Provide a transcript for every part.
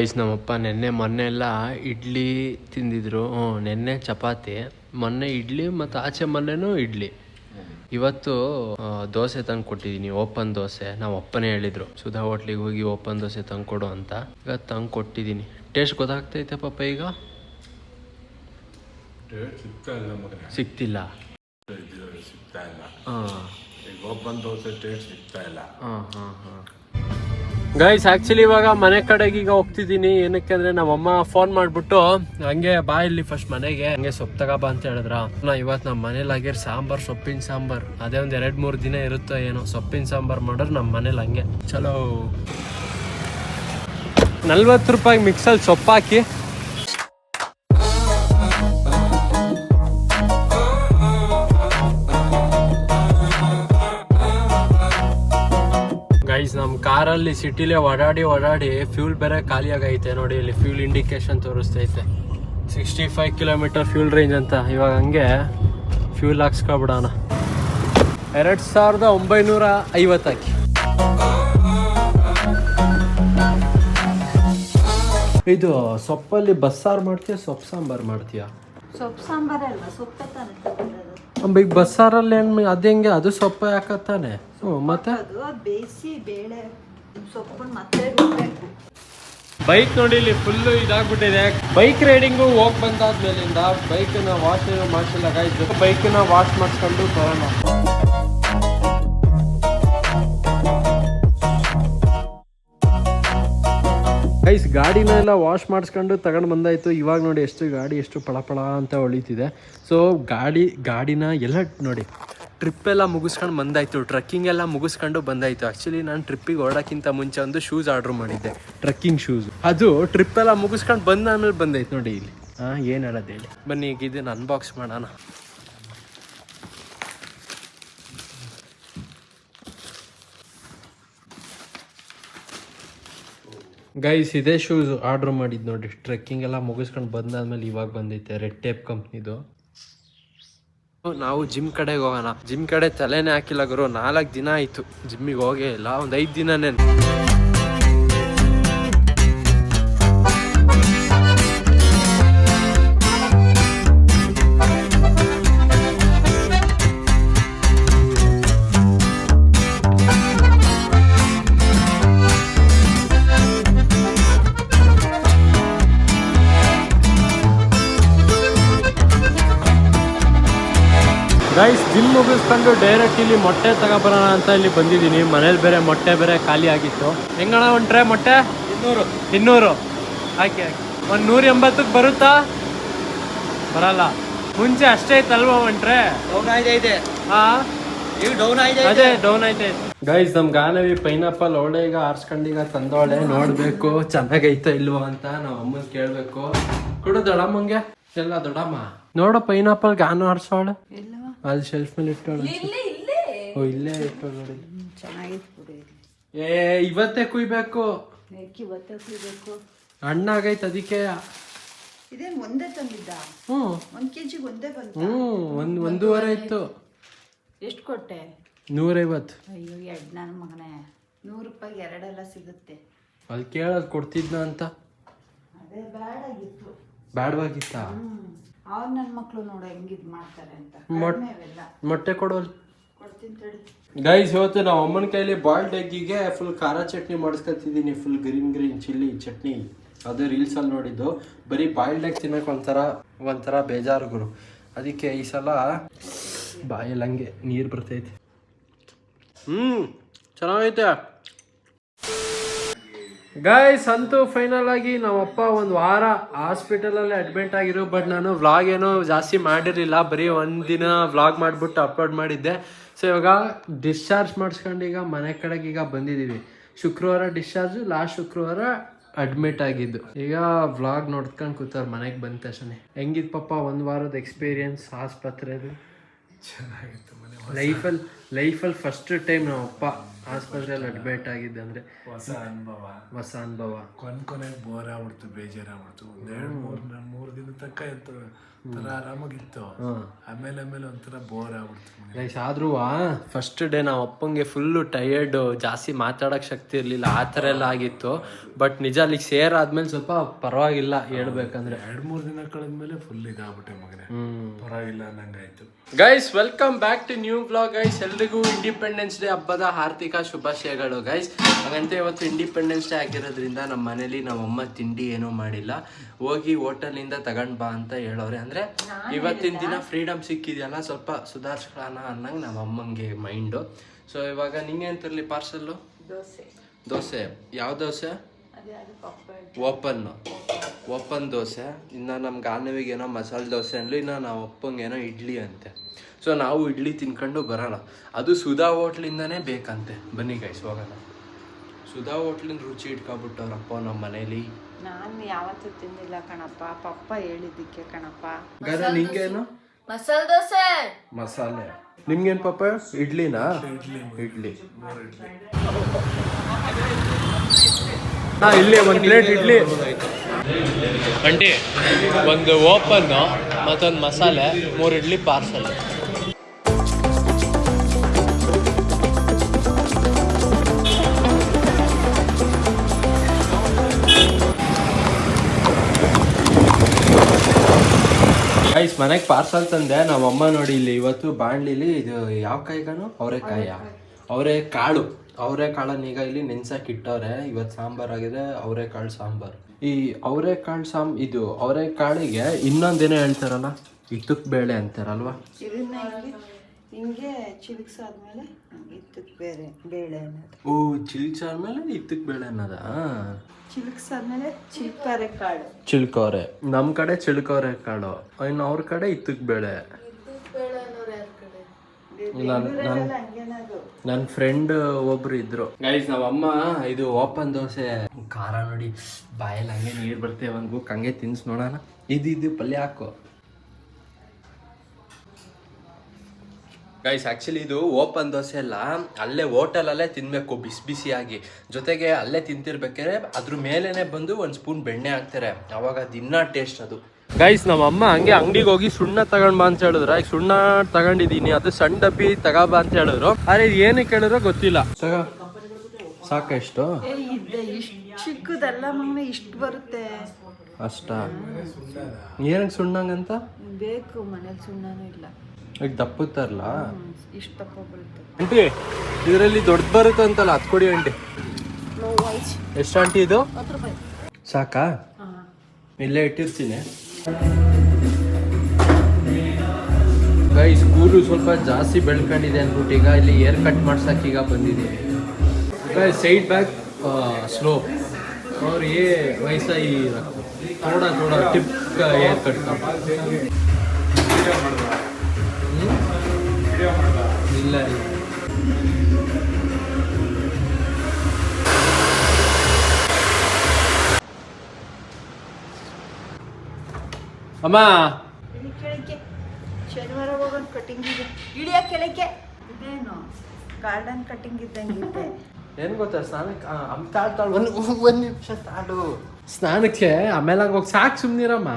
Guys ನಮ್ಮಪ್ಪ ಮೊನ್ನೆ ಎಲ್ಲ ಇಡ್ಲಿ ತಿಂದಿದ್ರು. ನೆನ್ನೆ ಚಪಾತಿ, ಮೊನ್ನೆ ಇಡ್ಲಿ ಮತ್ತು ಆಚೆ ಮೊನ್ನೆನೂ ಇಡ್ಲಿ. ಇವತ್ತು ದೋಸೆ ತಂದು ಕೊಟ್ಟಿದ್ದೀನಿ, ಓಪನ್ ದೋಸೆ. ನಾವು ಅಪ್ಪನೇ ಹೇಳಿದ್ರು ಸುಧಾ ಹೋಟ್ಲಿಗೆ ಹೋಗಿ ಓಪನ್ ದೋಸೆ ತಂದು ಕೊಡು ಅಂತ. ಈಗ ತಂದು ಕೊಟ್ಟಿದ್ದೀನಿ. ಟೇಸ್ಟ್ ಗೊತ್ತಾಗ್ತೈತೆ ಪಾಪ ಈಗ? ಸಿಗ್ತಿಲ್ಲ. ಓಪನ್ ದೋಸೆ ಟೇಸ್ಟ್ ಸಿಗ್ತಾ ಇಲ್ಲ. ಗೈಸ್ ಆಕ್ಚುಲಿ ಇವಾಗ ಮನೆ ಕಡೆಗೆ ಈಗ ಹೋಗ್ತಿದ್ದೀನಿ. ಏನಕ್ಕೆ ಅಂದ್ರೆ ನಮ್ಮಮ್ಮ ಫೋನ್ ಮಾಡ್ಬಿಟ್ಟು ಹಂಗೆ ಬಾ ಇಲ್ಲಿ ಫಸ್ಟ್ ಮನೆಗೆ, ಹಂಗೆ ಸೊಪ್ಪು ತಗೋಬಾ ಅಂತ ಹೇಳಿದ್ರ. ಇವತ್ತು ನಮ್ಮ ಮನೇಲಿ ಆಗಿರ್ ಸಾಂಬಾರ್, ಸೊಪ್ಪಿನ ಸಾಂಬಾರ್. ಅದೇ ಒಂದ್ 2-3 ದಿನ ಇರುತ್ತೋ ಏನೋ ಸೊಪ್ಪಿನ ಸಾಂಬಾರ್ ಮಾಡೋರು ನಮ್ಮ ಮನೇಲಿ. ಹಂಗೆ ಚಲೋ 40 ರೂಪಾಯಿ ಮಿಕ್ಸಲ್ಲಿ ಸೊಪ್ಪು ಹಾಕಿ ಗೈಸ್ ನಮ್ಮ ಕಾರಲ್ಲಿ ಸಿಟಿಲೇ ಓಡಾಡಿ ಫ್ಯೂಲ್ ಬೇರೆ ಖಾಲಿ ಆಗೈತೆ. ನೋಡಿ ಇಲ್ಲಿ ಫ್ಯೂಲ್ ಇಂಡಿಕೇಶನ್ ತೋರಿಸ್ತೈತೆ 65 ಕಿಲೋಮೀಟರ್ ಫ್ಯೂಲ್ ರೇಂಜ್ ಅಂತ. ಇವಾಗ ಹಂಗೆ ಫ್ಯೂಲ್ ಹಾಕ್ಸ್ಕೊಬಿಡೋಣ. 2950 ಹಾಕಿ. ಇದು ಸೊಪ್ಪಲ್ಲಿ ಬಸ್ಸಾರು ಮಾಡ್ತೀಯ, ಸೊಪ್ಪು ಸಾಂಬಾರು ಮಾಡ್ತೀಯ? ಸೊಪ್ಪು ಸಾಂಬಾರೇ ಅಲ್ವಾ, ಸೊಪ್ಪೆ ತಾನೆ ತಗೊಂಡದು. ಈಗ ಬಸ್ಸಾರಲ್ಲಿ ಏನು ಅದು ಹೆಂಗೆ? ಅದು ಸೊಪ್ಪು ಹಾಕತ್ತಾನೆ. ಮತ್ತೆ ಅದು ಬೇಯಿಸಿ ಬೇಳೆ ಸೊಪ್ಪನ್ನು ಮತ್ತೆ ರುಬ್ಬೇಕು. ಬೈಕ್ ನೋಡಿ ಇಲ್ಲಿ ಫುಲ್ಲು ಇದಾಗ್ಬಿಟ್ಟಿದೆ. ಬೈಕ್ ರೈಡಿಂಗು ಹೋಗಿ ಬಂದಾದ್ಮೇಲಿಂದ ಬೈಕನ್ನ ವಾಶ್ ಮಾಡಿಸಿಲ್ಲ ಗೈಸ್. ಬೈಕನ್ನ ವಾಶ್ ಮಾಡಿಸ್ಕೊಂಡು ಬರೋಣ. ಗೈಸ್ ಗಾಡಿನ ಎಲ್ಲ ವಾಶ್ ಮಾಡಿಸ್ಕೊಂಡು ತಗೊಂಡು ಬಂದಾಯಿತು. ಇವಾಗ ನೋಡಿ ಗಾಡಿ ಎಷ್ಟು ಪಳಪಳ ಅಂತ ಹೊಳಿತಿದೆ. ಸೊ ಗಾಡಿನ ಎಲ್ಲ ನೋಡಿ ಟ್ರಿಪ್ಪೆಲ್ಲ ಮುಗಿಸ್ಕೊಂಡು ಬಂದಾಯಿತು. ಟ್ರಕ್ಕಿಂಗ್ ಎಲ್ಲ ಮುಗಿಸ್ಕೊಂಡು ಬಂದಾಯಿತು. ಆ್ಯಕ್ಚುಲಿ ನಾನು ಟ್ರಿಪ್ಪಿಗೆ ಹೊರಡೋಕ್ಕಿಂತ ಮುಂಚೆ ಒಂದು ಶೂಸ್ ಆರ್ಡ್ರ್ ಮಾಡಿದ್ದೆ, ಟ್ರಕ್ಕಿಂಗ್ ಶೂಸ್. ಅದು ಟ್ರಿಪ್ಪೆಲ್ಲ ಮುಗಿಸ್ಕೊಂಡು ಬಂದಾದ್ಮೇಲೆ ಬಂದಾಯ್ತು ನೋಡಿ ಇಲ್ಲಿ. ಏನು ಹೇಳೋದು ಹೇಳಿ, ಬನ್ನಿ ಈಗ ಇದನ್ನು ಅನ್ಬಾಕ್ಸ್ ಮಾಡೋಣ. ಗೈಸ್ ಇದೇ ಶೂಸ್ ಆರ್ಡ್ರ್ ಮಾಡಿದ್ದು ನೋಡಿ. ಟ್ರೆಕ್ಕಿಂಗ್ ಎಲ್ಲ ಮುಗಿಸ್ಕೊಂಡು ಬಂದಾದ್ಮೇಲೆ ಇವಾಗ ಬಂದೈತೆ. ರೆಡ್ ಟೇಪ್ ಕಂಪ್ನಿದು. ನಾವು ಜಿಮ್ ಕಡೆಗೆ ಹೋಗೋಣ. ಜಿಮ್ ಕಡೆ ತಲೆನೇ ಹಾಕಿಲ್ಲ ಗುರು. 4 ದಿನ ಆಯಿತು ಜಿಮ್ಮಿಗೆ ಹೋಗೇ ಇಲ್ಲ. ಒಂದು 5 ದಿನನೇ. ಗೈಸ್ ಜಿಮ್ ಮುಗಿಸ್ಕೊಂಡು ಡೈರೆಕ್ಟ್ ಇಲ್ಲಿ ಮೊಟ್ಟೆ ತಗೊಬರೋಣ ಅಂತ ಇಲ್ಲಿ ಬಂದಿದ್ದೀನಿ. ಮನೇಲಿ ಮೊಟ್ಟೆ ಬೇರೆ ಖಾಲಿ ಆಗಿತ್ತು. ಹೆಂಗಣ ಒಂದು ಟ್ರೈ ಮೊಟ್ಟೆ? 200 ಹಾಕಿ. ಒಂದು 180ಕ್ಕೆ ಬರುತ್ತಾ? ಬರಲ್ಲ. ಮುಂಚೆ ಅಷ್ಟೇ ಇತ್ತಲ್ವಾ ಒಂದು ಟ್ರೈ? ಅದೇ ಡೌನ್ ಆಯ್ತು. ಗೈಸ್ ನಮ್ ಗಾನವಿ ಪೈನಾಪಲ್ ಅವಳೆ ಈಗ ಆರ್ಸ್ಕೊಂಡೀಗ ತಂದವಳೆ. ನೋಡ್ಬೇಕು ಚೆನ್ನಾಗೈತ ಇಲ್ವಾ ಅಂತ ನಾವು ಅಮ್ಮನ್ ಕೇಳ್ಬೇಕು. ಕೊಡು ದೊಡ್ಡಮ್ಮಂಗೆ. ಎಲ್ಲ ದೊಡ್ಡಮ್ಮ ನೋಡು ಪೈನಾಪಲ್ ಗಾನು ಆರ್ಸವಳೆ. ಅಲ್ಲಿ ಶೆಲ್ಫ್ ಮೇಲೆ ಇಟ್ಟೋಳು. ಇಲ್ಲೇ ಇಟ್ಟೋಳು ನೋಡಿ. ಇವತ್ತೇ ಕುಯ್ಬೇಕು. ಹಣ್ಣಾಗೈತೆ ಅದಕ್ಕೆ. ಒಂದೇ ತಂದಿದ್ದ? 1 kg ಒಂದೇ ಬಂತು. 1.5 ಇತ್ತು. ಎಷ್ಟು ಕೊಟ್ಟೆ? 150. ಅಯ್ಯೋ ನನ್ನ ಮಗನೇ, 100 ರೂಪಾಯಿಗೆ 2 ಎಲ್ಲ ಸಿಗುತ್ತೆ. ಅಲ್ಲಿ ಕೇಳೋದು ಕೊಡ್ತಿದ್ನ ಅಂತ. ಅದೇ ಬ್ಯಾಡಾಗಿತ್ತು. ಬ್ಯಾಡವಾಗಿತ್ತ? ಅವ್ರು ನನ್ನ ಮಕ್ಕಳು ನೋಡೋ ಹೆಂಗಿದ್ ಮಾಡ್ತಾರೆ ಅಂತ. ಮೊಟ್ಟೆ ಕೊಡೋಲ್ ಕೊಡ್ತೀನಿ ತಡಿ. ಗೈಸ್ ಇವತ್ತು ನಾವು ಅಮ್ಮನ ಕೈಲಿ ಬಾಯ್ಲ್ಡ್ ಎಗ್ಗಿಗೆ ಫುಲ್ ಖಾರ ಚಟ್ನಿ ಮಾಡಿಸ್ಕೊತಿದ್ದೀನಿ. Full green chilli chutney. ಅದು ರೀಲ್ಸಲ್ಲಿ ನೋಡಿದ್ದು. ಬರೀ ಬಾಯ್ಲ್ಡ್ ಎಗ್ ತಿನ್ನೋಕೆ ಒಂಥರ ಬೇಜಾರು ಗುರು. ಅದಕ್ಕೆ ಈ ಸಲ ಬಾಯಲ್ಲಿ ಹಂಗೆ ನೀರು ಬರ್ತೈತೆ. ಚೆನ್ನಾಗೈತೆ ಗೈಸ್. ಅಂತೂ ಫೈನಲ್ ಆಗಿ ನಮ್ಮಪ್ಪ 1 ವಾರ ಹಾಸ್ಪಿಟಲಲ್ಲಿ ಅಡ್ಮಿಟ್ ಆಗಿರೋ. ಬಟ್ ನಾನು ವ್ಲಾಗ್ ಏನೋ ಜಾಸ್ತಿ ಮಾಡಿರಲಿಲ್ಲ. ಬರೀ 1 ದಿನ ವ್ಲಾಗ್ ಮಾಡಿಬಿಟ್ಟು ಅಪ್ಲೋಡ್ ಮಾಡಿದ್ದೆ. ಸೊ ಇವಾಗ ಡಿಸ್ಚಾರ್ಜ್ ಮಾಡಿಸ್ಕೊಂಡು ಈಗ ಮನೆ ಕಡೆಗೆ ಈಗ ಬಂದಿದ್ದೀವಿ. ಶುಕ್ರವಾರ ಡಿಸ್ಚಾರ್ಜು, ಲಾಸ್ಟ್ ಶುಕ್ರವಾರ ಅಡ್ಮಿಟ್ ಆಗಿದ್ದು. ಈಗ ವ್ಲಾಗ್ ನೋಡ್ಕೊಂಡು ಕೂತವ್ರು ಮನೆಗೆ ಬಂದ ತಕ್ಷಣ. ಹೆಂಗಿತ್ತು ಪಪ್ಪ 1 ವಾರದ ಎಕ್ಸ್ಪೀರಿಯನ್ಸ್ ಆಸ್ಪತ್ರೆದು? ಚೆನ್ನಾಗಿತ್ತು. ಲೈಫಲ್ಲಿ ಫಸ್ಟ್ ಟೈಮ್ ನಮ್ಮಪ್ಪ ಆಸ್ಪತ್ರೆಯಲ್ಲಿ ಅಡ್ಮಿಟ್ ಆಗಿದ್ದೆ ಅಂದರೆ ಹೊಸ ಅನುಭವ. ಕೊನೆಗೆ ಬೋರ್ ಆಗ್ಬಿಡ್ತು, ಬೇಜಾರಾಗ್ಬಿಡ್ತು. ಒಂದ್ ಮೂರು ದಿನ ತನಕ ಒಂಥರ ಆರಾಮಾಗಿತ್ತು. ಆಮೇಲೆ ಒಂಥರ ಬೋರ್ ಆಗ್ಬಿಡ್ತು. ಗೈಸ್ ಆದ್ರೂ ಫಸ್ಟ್ ಡೇ ನಾವು ಅಪ್ಪಂಗೆ ಫುಲ್ಲು ಟಯರ್ಡು, ಜಾಸ್ತಿ ಮಾತಾಡೋಕ್ಕೆ ಶಕ್ತಿ ಇರಲಿಲ್ಲ, ಆ ಥರ ಎಲ್ಲ ಆಗಿತ್ತು. ಬಟ್ ನಿಜ ಅಲ್ಲಿಗೆ ಸೇರಾದ್ಮೇಲೆ ಸ್ವಲ್ಪ ಪರವಾಗಿಲ್ಲ ಹೇಳ್ಬೇಕಂದ್ರೆ. 2-3 ದಿನ ಕಳೆದ್ಮೇಲೆ ಫುಲ್ ಇದಾಗ್ಬಿಟ್ಟೆ ಮಗನೇ, ಪರವಾಗಿಲ್ಲ ಅನ್ನಂಗಾಯ್ತು. Guys welcome back to new blog. Guys ಎಲ್ರಿಗೂ ಇಂಡಿಪೆಂಡೆನ್ಸ್ ಡೇ ಹಬ್ಬದ ಹಾರ್ದಿಕ ಶುಭಾಶಯಗಳು ಗೈಸ್. ಹಾಗಂತ ಇವತ್ತು ಇಂಡಿಪೆಂಡೆನ್ಸ್ ಡೇ ಆಗಿರೋದ್ರಿಂದ ನಮ್ಮ ಮನೇಲಿ ನಮ್ಮಮ್ಮ ತಿಂಡಿ ಏನೂ ಮಾಡಿಲ್ಲ, ಹೋಗಿ ಹೋಟೆಲಿಂದ ತಗೊಂಡ್ ಬಾ ಅಂತ ಹೇಳೋರೆ. ಅಂದರೆ ಇವತ್ತಿನ ದಿನ ಫ್ರೀಡಮ್ ಸಿಕ್ಕಿದೆಯಲ್ಲ, ಸ್ವಲ್ಪ ಸುಧಾರಿಸ್ಕೊಳ್ಳೋಣ ಅನ್ನಂಗೆ ನಮ್ಮ ಅಮ್ಮಂಗೆ ಮೈಂಡು. ಸೊ ಇವಾಗ ನಿಂಗೇನು ತರಲಿ ಪಾರ್ಸಲ್ಲು? ದೋಸೆ. ಯಾವ ದೋಸೆ? ಓಪನ್ ದೋಸೆ. ಇನ್ನು ನಮ್ಮ ಗಾನವಿಗೆ ಏನೋ ಮಸಾಲೆ ದೋಸೆ ಅನ್ಲಿ, ಇನ್ನು ನಾವು ಅಪ್ಪಂಗೆ ಏನೋ ಇಡ್ಲಿ ಅಂತೆ. ಸೊ ನಾವು ಇಡ್ಲಿ ತಿನ್ಕೊಂಡು ಬರೋಣ. ಅದು ಸುಧಾ ಹೋಟ್ಲಿಂದನೇ ಬೇಕಂತೆ. ಬನ್ನಿ ಗೈಸ್ ಹೋಗೋಣ. ಸುಧಾ ಹೋಟ್ಲಿಂದ ರುಚಿ ಇಟ್ಕೊಬಿಟ್ಟವ್ರಪ್ಪ ನಮ್ಮ ಮನೇಲಿ. ನಾನು ಯಾವತ್ತೂ ತಿಂದಿಲ್ಲ ಕಣಪ್ಪ, ಪಪ್ಪ ಹೇಳಿದ್ದಕ್ಕೆ ಕಣಪ್ಪ. ಗದ ನಿಂಗೇನು? ಮಸಾಲೆ ದೋಸೆ. ಮಸಾಲೆ. ನಿಮ್ಗೇನು ಪಾಪ? ಇಡ್ಲಿನಾ? ಇಡ್ಲಿ. ಇಲ್ಲಿ ಒಂದು ಪ್ಲೇಟ್ ಇಡ್ಲಿ ಅಂಟಿ, ಒಂದು ಓಪನ್ನು ಮತ್ತೊಂದು ಮಸಾಲೆ, 3 ಇಡ್ಲಿ ಪಾರ್ಸಲ್. ಗೈಸ್ ಮನೆಗೆ ಪಾರ್ಸಲ್ ತಂದೆ. ನಮ್ಮಮ್ಮ ನೋಡಿ ಇಲ್ಲಿ ಇವತ್ತು ಬಾಣ್ಲಿಲಿ ಇದು ಯಾವ ಕಾಯಿಗಾನು ಅವರೆಕಾಳನ್ನ ಈಗ ಇಲ್ಲಿ ನೆನ್ಸಕ್ಕೆ ಇಟ್ಟವ್ರೆ. ಇವತ್ತು ಸಾಂಬಾರ್ ಆಗಿದೆ, ಅವರೆಕಾಳು ಸಾಂಬಾರು. ಈ ಇದು ಅವರೆಕಾಳಿಗೆ ಇನ್ನೊಂದೇನೋ ಹೇಳ್ತಾರಲ್ಲ, ಇತ್ತಕ್ ಬೇಳೆ ಅಂತಾರಲ್ವಾ? ಇದನ್ನ ಹಿಂಗೆ ಚಿಲ್ಕ್ಸಾದ್ಮೇಲೆ ಇತ್ತಕ್ ಬೇಳೆ ಅನ್ನೋದು. ಓ, ಚಿಲ್ಕ್ಸಾದ್ಮೇಲೆ ಇತ್ತಕ್ ಬೇಳೆ ಅನ್ನೋದ? ಚಿಲ್ಕ್ಸಾದ್ಮೇಲೆ ಚಿಲ್ಕರೆ ಕಾಳು. ಚಿಲ್ಕವ್ರೆ. ನಮ್ಮ ಕಡೆ ಚಿಲ್ಕವ್ರೆ ಕಾಳು, ಇನ್ನು ಅವ್ರ ಕಡೆ ಇತ್ತಕ್ ಬೇಳೆ. ನನ್ನ ಫ್ರೆಂಡ್ ಒಬ್ರು ಇದ್ರು ಗೈಸ್. ನಾವಮ್ಮ ಇದು ಓಪನ್ ದೋಸೆ ಖಾರ ನೋಡಿ ಬಾಯಲ್ಲಿ ಹಂಗೆ ನೀರು ಬರ್ತೇವೆ, ಒಂದು ಬುಕ್ ಹಂಗೆ ತಿನ್ಸ್ ನೋಡೋಣ. ಇದು ಪಲ್ಯ ಹಾಕು ಗೈಸ್. ಆ್ಯಕ್ಚುಲಿ ಇದು ಓಪನ್ ದೋಸೆ ಅಲ್ಲ, ಅಲ್ಲೇ ಹೋಟೆಲಲ್ಲೇ ತಿನ್ನಬೇಕು ಬಿಸಿಯಾಗಿ. ಜೊತೆಗೆ ಅಲ್ಲೇ ತಿಂತಿರ್ಬೇಕಾದ್ರೆ ಅದ್ರ ಮೇಲೇ ಬಂದು ಒಂದು ಸ್ಪೂನ್ ಬೆಣ್ಣೆ ಹಾಕ್ತಾರೆ, ಅವಾಗ ದಿನ ಟೇಸ್ಟ್ ಅದು. ಗೈಸ್ ನಮ್ಮಮ್ಮ ಹಂಗೆ ಅಂಗಡಿಗೆ ಹೋಗಿ ಸುಣ್ಣ ತಗೊಂಡ್ ಬಾ ಅಂತ ಹೇಳಿದ್ರು. ಈಗ ಸುಣ್ಣ ತಗೊಂಡಿದ್ದೀನಿ, ಅದು ಸಣ್ಣ ಡಬ್ಬಿ ತಗೋಬಾ ಅಂತ ಹೇಳಿದ್ರು. ಆದ್ರೆ ಇದು ಏನಕ್ಕೆ ಹೇಳಿದ್ರು ಗೊತ್ತಿಲ್ಲ. ಸಾಕ ಎಷ್ಟು? ಚಿಕ್ಕದಲ್ಲ ಮಮ್ಮಿ, ಇಷ್ಟು ಬರುತ್ತೆ ಅಷ್ಟ. ಏನಕ್ಕೆ ಸುಣ್ಣಂಗಂತ ಬೇಕು, ಮನೇಲಿ ಸುಣ್ಣನೂ ಇಲ್ಲ. ಈಗ ದಪ್ಪುತ್ತಾರಲ್ಲ, ಇಷ್ಟು ದಪ್ಪ ಬರುತ್ತೆ. ಆಂಟಿ ಇದರಲ್ಲಿ ದೊಡ್ಡ ಬರುತ್ತೆ ಅಂತಲ್ಲ, ಅದು ಕೊಡಿ ಆಂಟಿ. ಎಷ್ಟು ಆಂಟಿ ಇದು? 10 ರೂಪಾಯಿ ಸಾಕಾ? ಇಲ್ಲೇ ಇಟ್ಟಿರ್ತೀನಿ. ಗೈಸ್ ಕೂರು ಸ್ವಲ್ಪ ಜಾಸ್ತಿ ಬೆಳ್ಕೊಂಡಿದೆ ಅಂದ್ಬಿಟ್ಟು ಈಗ ಇಲ್ಲಿ ಏರ್ ಕಟ್ ಮಾಡ್ಸಕ್ಕೆ ಈಗ ಬಂದಿದ್ದೀವಿ. ಗೈಸ್ ಸೈಡ್ ಬ್ಯಾಕ್ ಸ್ಲೋ और ये वैसा ही रखो, थोड़ा टिप का हेयर कट का. ಇಲ್ಲ ಅಮ್ಮ ಕೆಳಕ್ಕೆ ಶನಿವಾರ ಹೋಗೋಣ. ಕಟಿಂಗ್ ಇದೆ, ಇಳಿಯ ಕೆಳಕ್ಕೆ. ಇದೇನು ಗಾರ್ಡನ್ ಕಟಿಂಗ್ ಇದ್ದಂಗಿದೆ. ಏನು ಗೊತ್ತಾ, ಸ್ನಾನಕ್ಕೆ ಒಂದು ನಿಮಿಷ ತಾಳು. ಸ್ನಾನಕ್ಕೆ ಆಮೇಲೆ ಹಂಗೆ ಹೋಗಿ ಸಾಕು. ಸುಮ್ಮನಿರಮ್ಮ.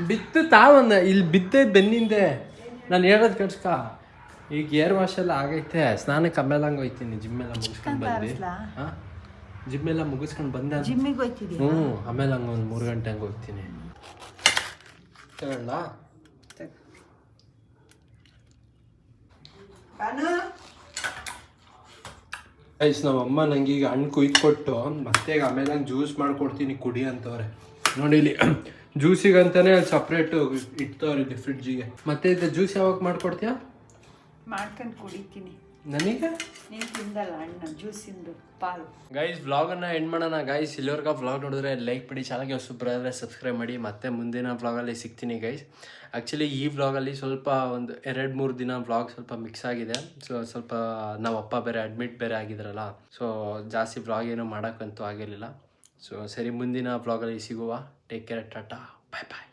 ಬಿತ್ತು ತಾವನ್ನ ಇಲ್ಲಿ ಬಿದ್ದೆ ಬೆನ್ನಿಂದೆ. ನಾನು ಹೇಳೋದು ಕಟ್ಸ್ಕ. ಈಗ ಏರ್ ವಾಶ್ ಎಲ್ಲ ಆಗೈತೆ, ಸ್ನಾನಕ್ಕೆ ಆಮೇಲೆ ಹಂಗೆ ಹೋಯ್ತೀನಿ. ಜಿಮ್ಮೆಲ್ಲ ಮುಗಿಸ್ಕೊಂಡು ಬಂದು ಜಿಮ್ಮೆಲ್ಲ ಮುಗಿಸ್ಕೊಂಡು ಬಂದೆ. ಜಿಮ್ಮಿಗೆ ಹೋಯ್ತಿದ್ದೀನಿ. ಆಮೇಲೆ ಹಂಗೆ ಒಂದು 3 ಗಂಟೆ ಹಂಗೆ ಹೋಗ್ತೀನಿ. ಹೇಳ ಐಸ್ ನಮ್ಮಮ್ಮ ನಂಗೆ ಈಗ ಹಣ್ಣು ಕೊಟ್ಟು ಮತ್ತೆ ಆಮೇಲೆ ಹಂಗೆ ಜ್ಯೂಸ್ ಮಾಡ್ಕೊಡ್ತೀನಿ ಕುಡಿ ಅಂತವ್ರೆ. ನೋಡಿ ಇಲ್ಲಿ ಜ್ಯೂಸಿಗಂತಾನೆ ಅಲ್ಲಿ ಸಪ್ರೇಟು ಇಡ್ತವ್ರೆ ಇಲ್ಲಿ ಫ್ರಿಡ್ಜಿಗೆ. ಮತ್ತೆ ಇದು ಜ್ಯೂಸ್ ಯಾವಾಗ ಮಾಡ್ಕೊಡ್ತೀಯಾ? ಮಾಡ್ಕೊಂಡು ಕುಡಿತೀನಿ. ನನಗೆ ನೀನು ತಿಂದಲ್ಲ ಹಣ್ಣು, ಜ್ಯೂಸಿಂದು ಪಾಲು. ಗೈಸ್ ವ್ಲಾಗನ್ನು ಎಂಡ್ ಮಾಡೋಣ ಗೈಸ್. ಇಲ್ಲಿವರೆಗೆ ವ್ಲಾಗ್ ನೋಡಿದ್ರೆ ಲೈಕ್ ಬಿಡಿ, ಚಾನಲ್ಗೆ ಹೊಸಬ್ರು ಆದರೆ ಸಬ್ಸ್ಕ್ರೈಬ್ ಮಾಡಿ. ಮತ್ತೆ ಮುಂದಿನ ವ್ಲಾಗಲ್ಲಿ ಸಿಗ್ತೀನಿ ಗೈಸ್. ಆ್ಯಕ್ಚುಲಿ ಈ ವ್ಲಾಗಲ್ಲಿ ಸ್ವಲ್ಪ ಒಂದು 2-3 ದಿನ ವ್ಲಾಗ್ ಸ್ವಲ್ಪ ಮಿಕ್ಸ್ ಆಗಿದೆ. ಸೊ ಸ್ವಲ್ಪ ನಾವು ಅಪ್ಪ ಬೇರೆ ಅಡ್ಮಿಟ್ ಬೇರೆ ಆಗಿದ್ರಲ್ಲ, ಸೊ ಜಾಸ್ತಿ ವ್ಲಾಗ್ ಏನೂ ಮಾಡೋಕ್ಕಂತೂ ಆಗಿರಲಿಲ್ಲ. ಸೊ ಸರಿ, ಮುಂದಿನ ವ್ಲಾಗಲ್ಲಿ ಸಿಗುವ. ಟೇಕ್ ಕೇರ್, ಟಾಟಾ, ಬಾಯ್ ಬಾಯ್.